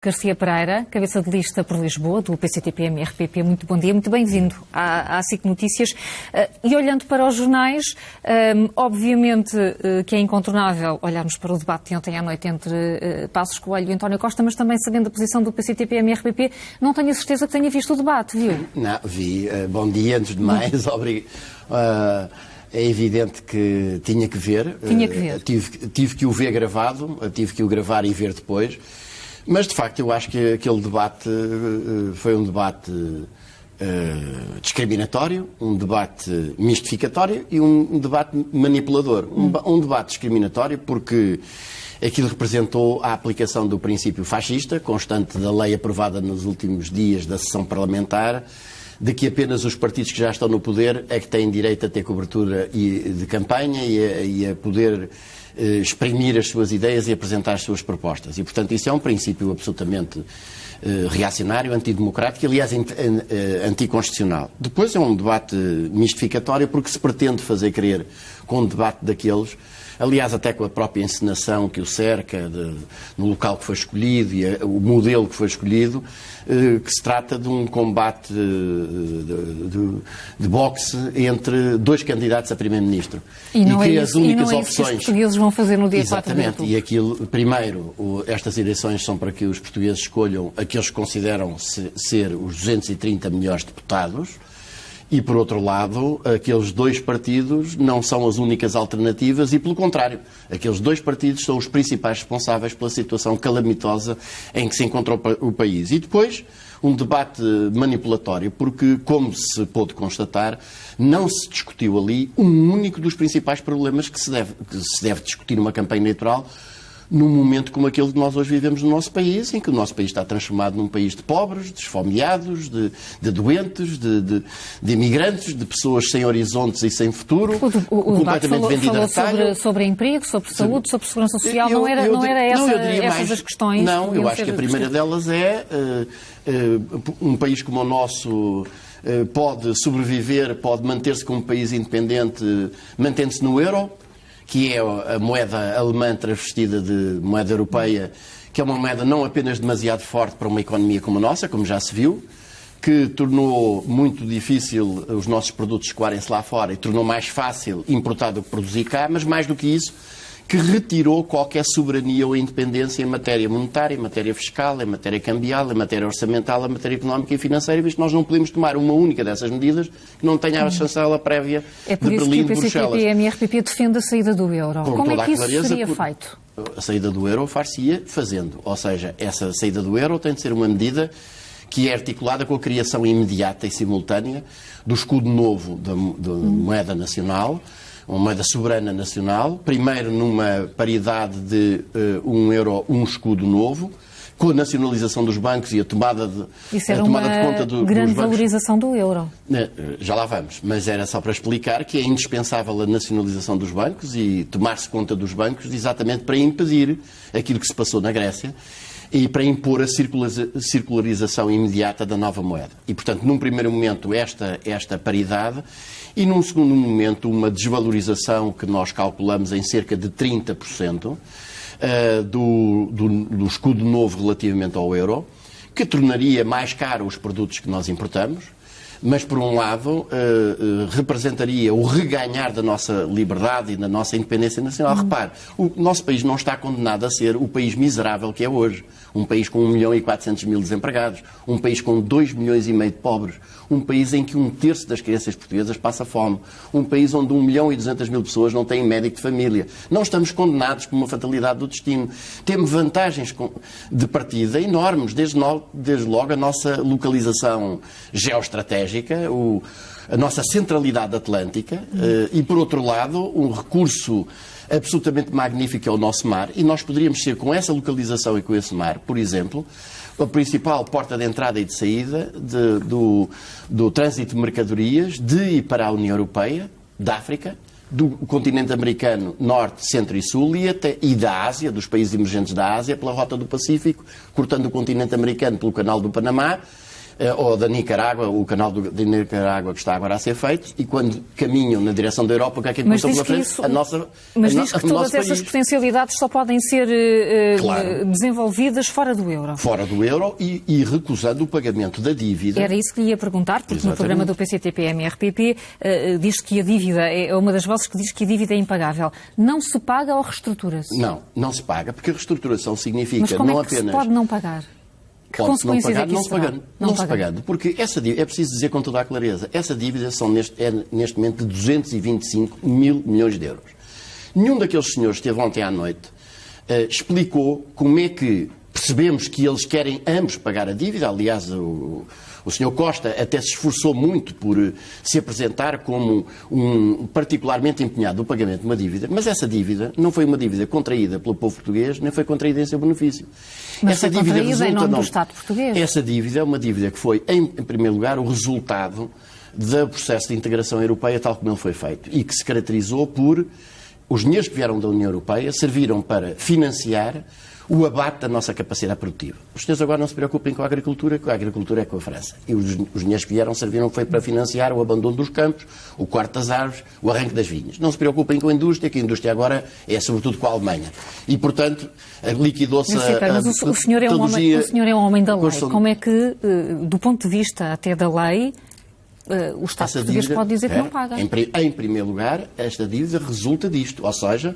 Garcia Pereira, cabeça de lista por Lisboa, do PCTP-MRPP, muito bom dia, muito bem-vindo à SIC Notícias. E olhando para os jornais, obviamente que é incontornável olharmos para o debate de ontem à noite entre Passos Coelho e António Costa, mas também sabendo a posição do PCTP-MRPP, não tenho a certeza que tenha visto o debate, viu? Não, vi. Bom dia, antes de mais, obrigado. É evidente que tinha que ver. Tinha que ver. Tive que o ver gravado, tive que o gravar e ver depois. Mas, de facto, eu acho que aquele debate foi um debate discriminatório, um debate mistificatório e um debate manipulador. Um debate discriminatório porque aquilo representou a aplicação do princípio fascista, constante da lei aprovada nos últimos dias da sessão parlamentar, de que apenas os partidos que já estão no poder é que têm direito a ter cobertura de campanha e a poder exprimir as suas ideias e apresentar as suas propostas. E, portanto, isso é um princípio absolutamente reacionário, antidemocrático e, aliás, anticonstitucional. Depois é um debate mistificatório porque se pretende fazer crer com um debate daqueles, aliás, até com a própria encenação que o cerca, no local que foi escolhido e o modelo que foi escolhido, que se trata de um combate de boxe entre dois candidatos a Primeiro-Ministro. E não é isso que os portugueses vão fazer no dia 4 de outubro. Exatamente. E aquilo, primeiro, estas eleições são para que os portugueses escolham aqueles que consideram ser os 230 melhores deputados. E, por outro lado, aqueles dois partidos não são as únicas alternativas e, pelo contrário, aqueles dois partidos são os principais responsáveis pela situação calamitosa em que se encontra o país. E depois, um debate manipulatório, porque, como se pôde constatar, não se discutiu ali um único dos principais problemas que se deve discutir numa campanha eleitoral, num momento como aquele que nós hoje vivemos no nosso país, em que o nosso país está transformado num país de pobres, de esfomeados, de doentes, de imigrantes, de pessoas sem horizontes e sem futuro, completamente vendida a talho. Sobre emprego, sobre saúde, sobre segurança social, não era essas as questões? Não, eu acho que a primeira delas é um país como o nosso pode sobreviver, pode manter-se como um país independente, mantendo-se no euro, que é a moeda alemã travestida de moeda europeia, que é uma moeda não apenas demasiado forte para uma economia como a nossa, como já se viu, que tornou muito difícil os nossos produtos escoarem-se lá fora e tornou mais fácil importar do que produzir cá, mas mais do que isso, que retirou qualquer soberania ou independência em matéria monetária, em matéria fiscal, em matéria cambial, em matéria orçamental, em matéria económica e financeira, visto que nós não podemos tomar uma única dessas medidas que não tenha a chancela prévia de Berlim, de Bruxelas. É por isso que o PCTP-MRPP defende a saída do euro. Como é que isso seria feito? A saída do euro far-se-ia fazendo. Ou seja, essa saída do euro tem de ser uma medida que é articulada com a criação imediata e simultânea do escudo novo da moeda nacional, uma moeda soberana nacional, primeiro numa paridade de €1, um escudo novo, com a nacionalização dos bancos e a tomada de conta dos bancos. Isso era uma grande valorização do euro. Já lá vamos, mas era só para explicar que é indispensável a nacionalização dos bancos e tomar-se conta dos bancos exatamente para impedir aquilo que se passou na Grécia e para impor a circularização imediata da nova moeda. E, portanto, num primeiro momento, esta paridade e, num segundo momento, uma desvalorização que nós calculamos em cerca de 30% do escudo novo relativamente ao euro, que tornaria mais caro os produtos que nós importamos, mas, por um lado, representaria o reganhar da nossa liberdade e da nossa independência nacional. Repare, o nosso país não está condenado a ser o país miserável que é hoje. Um país com 1.400.000 desempregados, um país com 2,5 milhões de pobres, um país em que 1/3 das crianças portuguesas passa fome, um país onde 1.200.000 pessoas não têm médico de família. Não estamos condenados por uma fatalidade do destino. Temos vantagens de partida enormes, desde logo a nossa localização geoestratégica, a nossa centralidade atlântica e, por outro lado, um recurso absolutamente magnífico é o nosso mar, e nós poderíamos ser, com essa localização e com esse mar, por exemplo, a principal porta de entrada e de saída do trânsito de mercadorias de e para a União Europeia, da África, do continente americano, norte, centro e sul, e da Ásia, dos países emergentes da Ásia, pela rota do Pacífico, cortando o continente americano pelo canal do Panamá, ou da Nicarágua, o canal de Nicarágua que está agora a ser feito, e quando caminham na direção da Europa, o que é que encontram pela frente? Mas diz que todas essas potencialidades só podem ser desenvolvidas fora do euro. Fora do euro e recusando o pagamento da dívida. Era isso que lhe ia perguntar, porque no programa do PCTP-MRPP diz que a dívida, é uma das vozes que diz que a dívida é impagável. Não se paga ou reestrutura-se? Não se paga, porque a reestruturação significa mas como não é que apenas... se pode não pagar? Pode-se não pagar, não se pagando. Porque essa dívida, é preciso dizer com toda a clareza, essa dívida é neste momento de 225 mil milhões de euros. Nenhum daqueles senhores que esteve ontem à noite explicou como é que percebemos que eles querem ambos pagar a dívida. Aliás, o Sr. Costa até se esforçou muito por se apresentar como particularmente empenhado no pagamento de uma dívida, mas essa dívida não foi uma dívida contraída pelo povo português, nem foi contraída em seu benefício. Mas essa dívida resulta em nome do Estado português. Essa dívida é uma dívida que foi, em primeiro lugar, o resultado do processo de integração europeia tal como ele foi feito e que se caracterizou por os dinheiros que vieram da União Europeia serviram para financiar o abate da nossa capacidade produtiva. Os senhores agora não se preocupem com a agricultura é com a França. E os dinheiros que vieram serviram foi para financiar o abandono dos campos, o corte das árvores, o arranque das vinhas. Não se preocupem com a indústria, que a indústria agora é sobretudo com a Alemanha. E, portanto, liquidou-se mas o senhor é um homem da lei. Como é que, do ponto de vista até da lei, o Estado português pode dizer que não paga? Em primeiro lugar, esta dívida resulta disto, ou seja,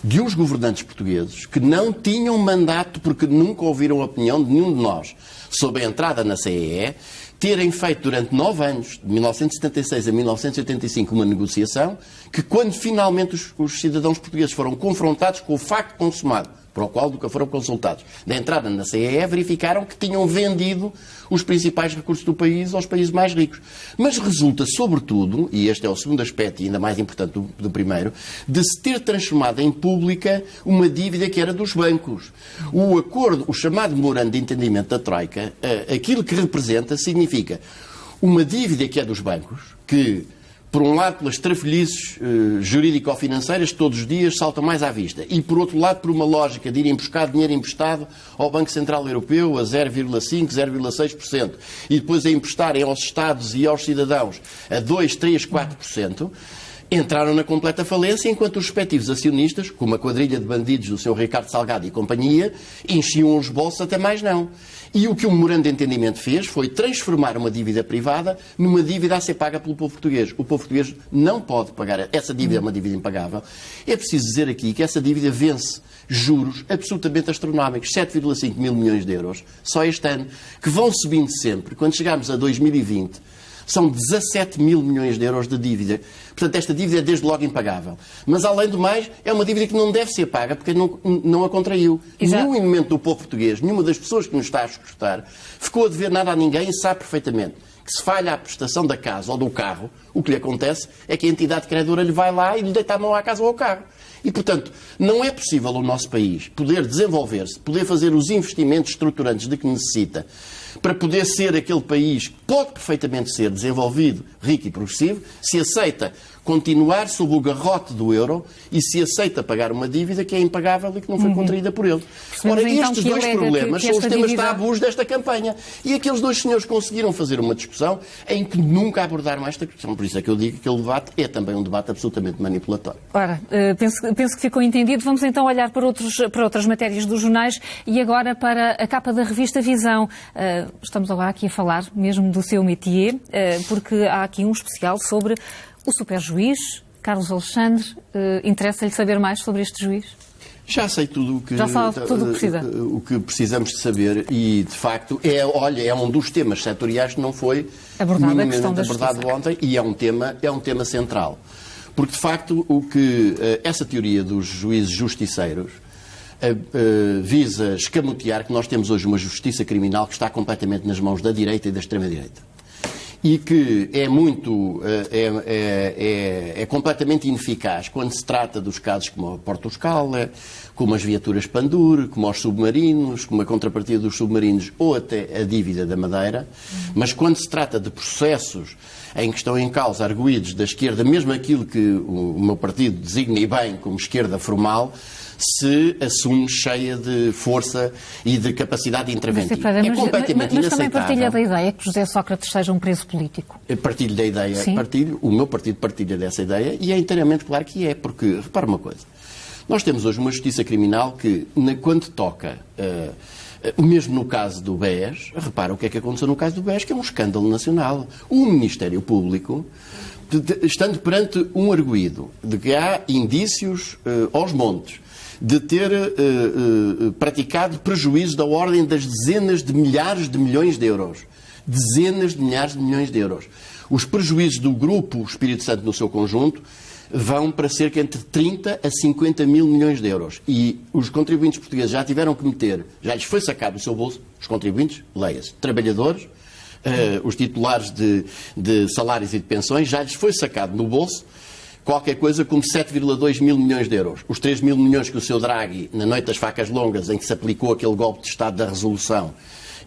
de uns governantes portugueses que não tinham mandato, porque nunca ouviram a opinião de nenhum de nós sobre a entrada na CEE, terem feito durante 9 anos, de 1976 a 1985, uma negociação que, quando finalmente os cidadãos portugueses foram confrontados com o facto consumado, para o qual nunca foram consultados, da entrada na CEE, verificaram que tinham vendido os principais recursos do país aos países mais ricos. Mas resulta, sobretudo, e este é o segundo aspecto e ainda mais importante do primeiro, de se ter transformado em pública uma dívida que era dos bancos. O acordo, o chamado memorando de entendimento da Troika, aquilo que representa significa uma dívida que é dos bancos, que por um lado, pelas trafolhices jurídico-financeiras que todos os dias saltam mais à vista. E, por outro lado, por uma lógica de irem buscar dinheiro emprestado ao Banco Central Europeu a 0,5%, 0,6%. E depois a emprestarem aos Estados e aos cidadãos a 2%, 3%, 4%. Entraram na completa falência, enquanto os respectivos acionistas, como a quadrilha de bandidos do Sr. Ricardo Salgado e companhia, enchiam os bolsos até mais não. E o que o memorando de entendimento fez foi transformar uma dívida privada numa dívida a ser paga pelo povo português. O povo português não pode pagar. Essa dívida é uma dívida impagável. É preciso dizer aqui que essa dívida vence juros absolutamente astronómicos, 7,5 mil milhões de euros, só este ano, que vão subindo sempre. Quando chegarmos a 2020, são 17 mil milhões de euros de dívida. Portanto, esta dívida é desde logo impagável. Mas, além do mais, é uma dívida que não deve ser paga porque não a contraiu. Nenhum elemento do povo português, nenhuma das pessoas que nos está a escutar, ficou a dever nada a ninguém e sabe perfeitamente que se falha a prestação da casa ou do carro, o que lhe acontece é que a entidade credora lhe vai lá e lhe deita a mão à casa ou ao carro. E, portanto, não é possível o nosso país poder desenvolver-se, poder fazer os investimentos estruturantes de que necessita, para poder ser aquele país que pode perfeitamente ser desenvolvido, rico e progressivo, se aceita continuar sob o garrote do euro e se aceita pagar uma dívida que é impagável e que não foi contraída por ele. Ora, estes dois problemas são os temas tabus desta campanha. E aqueles dois senhores conseguiram fazer uma discussão em que nunca abordaram esta questão. Por isso é que eu digo que aquele debate é também um debate absolutamente manipulatório. Ora, penso que ficou entendido. Vamos então olhar para outras matérias dos jornais e agora para a capa da revista Visão. Estamos agora aqui a falar mesmo do seu métier, porque há aqui um especial sobre o superjuiz, Carlos Alexandre. Interessa-lhe saber mais sobre este juiz? Já sei tudo o que, já sabe tudo o que precisa. O que precisamos de saber e, de facto, é um dos temas setoriais que não foi minimamente abordado ontem e é um tema central. Porque, de facto, essa teoria dos juízes justiceiros visa escamotear que nós temos hoje uma justiça criminal que está completamente nas mãos da direita e da extrema-direita. E que é completamente ineficaz quando se trata dos casos como a Porto Scala, como as viaturas Pandur, como os submarinos, como a contrapartida dos submarinos ou até a dívida da Madeira, mas quando se trata de processos em que estão em causa arguídos da esquerda, mesmo aquilo que o meu partido designa bem como esquerda formal, se assume cheia de força e de capacidade de intervenção. É completamente mas também inaceitável. partilha da ideia que José Sócrates seja um preso político? Partilho da ideia, o meu partido partilha dessa ideia e é inteiramente claro que é, porque, repara uma coisa, nós temos hoje uma justiça criminal que, quando toca, mesmo no caso do BES, repara o que é que aconteceu no caso do BES, que é um escândalo nacional. O Ministério Público, estando perante um arguido de que há indícios aos montes de ter praticado prejuízo da ordem das dezenas de milhares de milhões de euros. Dezenas de milhares de milhões de euros. Os prejuízos do Grupo Espírito Santo no seu conjunto vão para cerca entre 30 a 50 mil milhões de euros. E os contribuintes portugueses já tiveram que meter, já lhes foi sacado do seu bolso, os contribuintes, leia-se, trabalhadores, os titulares de salários e de pensões, já lhes foi sacado no bolso qualquer coisa como 7,2 mil milhões de euros. Os 3 mil milhões que o Sr. Draghi, na noite das facas longas, em que se aplicou aquele golpe de Estado da resolução,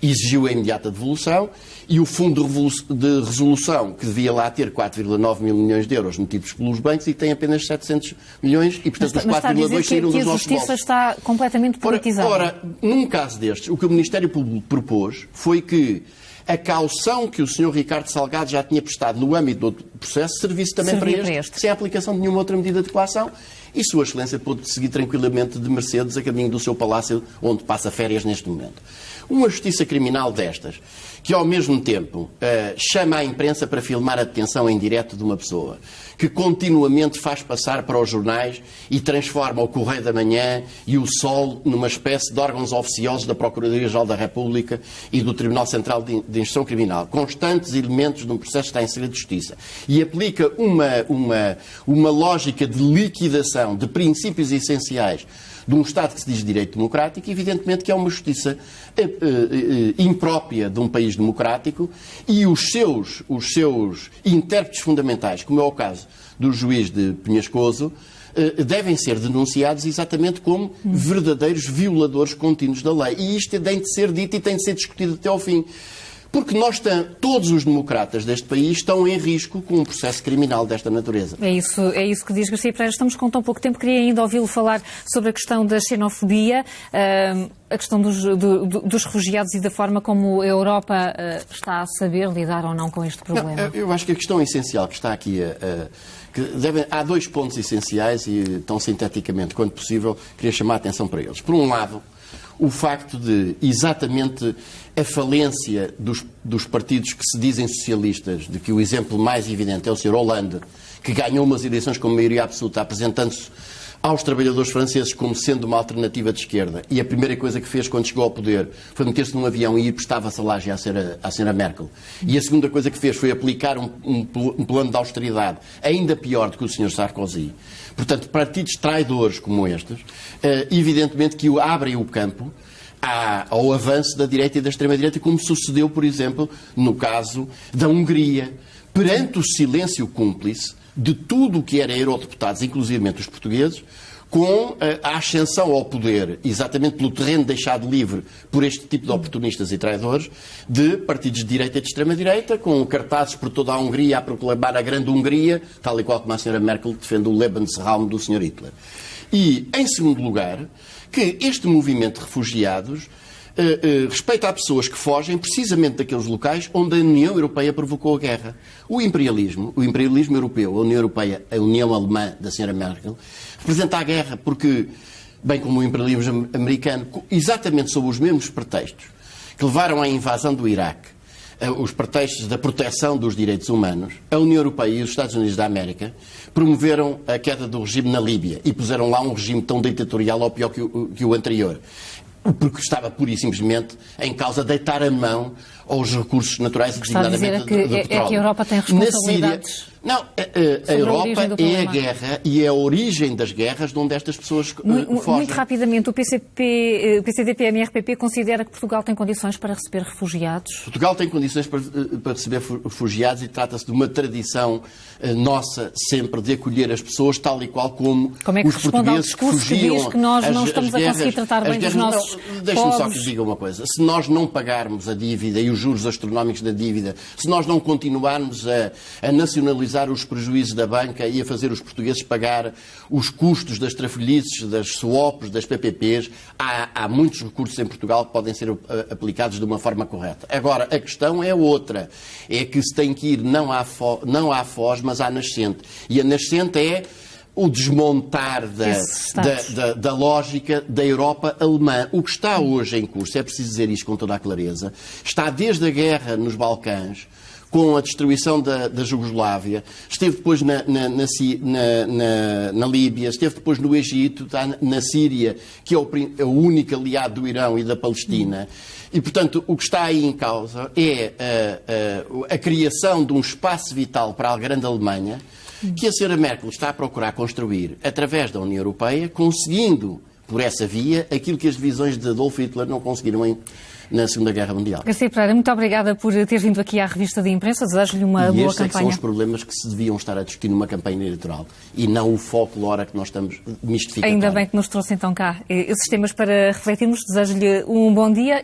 exigiu a imediata devolução, e o fundo de resolução, que devia lá ter 4,9 mil milhões de euros metidos pelos bancos, e tem apenas 700 milhões, e portanto os 4,2 saíram dos nossos bolsos. A Justiça está completamente politizada. Ora, num caso destes, o que o Ministério Público propôs foi que a caução que o Sr. Ricardo Salgado já tinha prestado no âmbito do processo servisse também para este, sem a aplicação de nenhuma outra medida de coação, e Sua Excelência pôde seguir tranquilamente de Mercedes a caminho do seu palácio, onde passa férias neste momento. Uma justiça criminal destas, que ao mesmo tempo chama a imprensa para filmar a detenção em direto de uma pessoa, que continuamente faz passar para os jornais e transforma o Correio da Manhã e o Sol numa espécie de órgãos oficiosos da Procuradoria-Geral da República e do Tribunal Central de Instrução Criminal, constantes elementos de um processo que está em segredo de justiça, e aplica uma lógica de liquidação de princípios essenciais de um Estado que se diz de direito democrático, evidentemente que é uma justiça imprópria de um país democrático, e os seus intérpretes fundamentais, como é o caso do juiz de Penhascoso, devem ser denunciados exatamente como verdadeiros violadores contínuos da lei. E isto tem de ser dito e tem de ser discutido até ao fim. Porque todos os democratas deste país estão em risco com um processo criminal desta natureza. É isso que diz Garcia Pereira. Estamos com tão pouco tempo. Queria ainda ouvi-lo falar sobre a questão da xenofobia, a questão dos refugiados e da forma como a Europa está a saber lidar ou não com este problema. Eu acho que a questão essencial que está aqui há dois pontos essenciais e, tão sinteticamente quanto possível, queria chamar a atenção para eles. Por um lado, o facto de, exatamente, a falência dos partidos que se dizem socialistas, de que o exemplo mais evidente é o Sr. Hollande, que ganhou umas eleições com maioria absoluta, apresentando-se aos trabalhadores franceses como sendo uma alternativa de esquerda, e a primeira coisa que fez quando chegou ao poder foi meter-se num avião e ir prestar vassalagem à Sra. Merkel. E a segunda coisa que fez foi aplicar um plano de austeridade ainda pior do que o Sr. Sarkozy. Portanto, partidos traidores como estes, evidentemente que abrem o campo ao avanço da direita e da extrema-direita, como sucedeu, por exemplo, no caso da Hungria, perante o silêncio cúmplice de tudo o que era eurodeputados, inclusivamente os portugueses, com a ascensão ao poder, exatamente pelo terreno deixado livre por este tipo de oportunistas e traidores, de partidos de direita e de extrema-direita, com cartazes por toda a Hungria a proclamar a grande Hungria, tal e qual como a Sra. Merkel defende o Lebensraum do Sr. Hitler. E, em segundo lugar, que este movimento de refugiados respeita a pessoas que fogem precisamente daqueles locais onde a União Europeia provocou a guerra. O imperialismo europeu, a União Europeia, a União Alemã da Sra. Merkel, representa a guerra porque, bem como o imperialismo americano, exatamente sob os mesmos pretextos que levaram à invasão do Iraque, os pretextos da proteção dos direitos humanos, a União Europeia e os Estados Unidos da América promoveram a queda do regime na Líbia e puseram lá um regime tão ditatorial ou pior que o anterior. Porque estava pura e simplesmente em causa deitar a mão aos recursos naturais e designadamente do petróleo. É que a Europa tem responsabilidades. Não, a Europa é a guerra e é a origem das guerras de onde estas pessoas fogem. Muito rapidamente, o PCDP-MRPP considera que Portugal tem condições para receber refugiados? Portugal tem condições para receber refugiados e trata-se de uma tradição nossa sempre de acolher as pessoas tal e qual como é que os portugueses que fugiam. Que diz que nós não estamos a conseguir tratar bem dos nossos Deixe-me só que lhe diga uma coisa. Se nós não pagarmos a dívida e os juros astronómicos da dívida, se nós não continuarmos a nacionalizar os prejuízos da banca e a fazer os portugueses pagar os custos das trafolhices, das swaps, das PPPs, há muitos recursos em Portugal que podem ser aplicados de uma forma correta. Agora, a questão é outra. É que se tem que ir não à foz, mas à nascente. E a nascente é o desmontar da lógica da Europa alemã. O que está hoje em curso, é preciso dizer isto com toda a clareza, está desde a guerra nos Balcãs, com a destruição da Jugoslávia, esteve depois na Líbia, esteve depois no Egito, está na Síria, que é o único aliado do Irão e da Palestina. E, portanto, o que está aí em causa é a criação de um espaço vital para a grande Alemanha, que a Sra. Merkel está a procurar construir através da União Europeia, conseguindo, por essa via, aquilo que as divisões de Adolf Hitler não conseguiram na Segunda Guerra Mundial. Garcia Pereira, muito obrigada por ter vindo aqui à revista de imprensa. Desejo-lhe uma boa campanha. Estes são os problemas que se deviam estar a discutir numa campanha eleitoral e não o folclore que nós estamos mistificando. Ainda bem que nos trouxe então cá esses temas para refletirmos. Desejo-lhe um bom dia.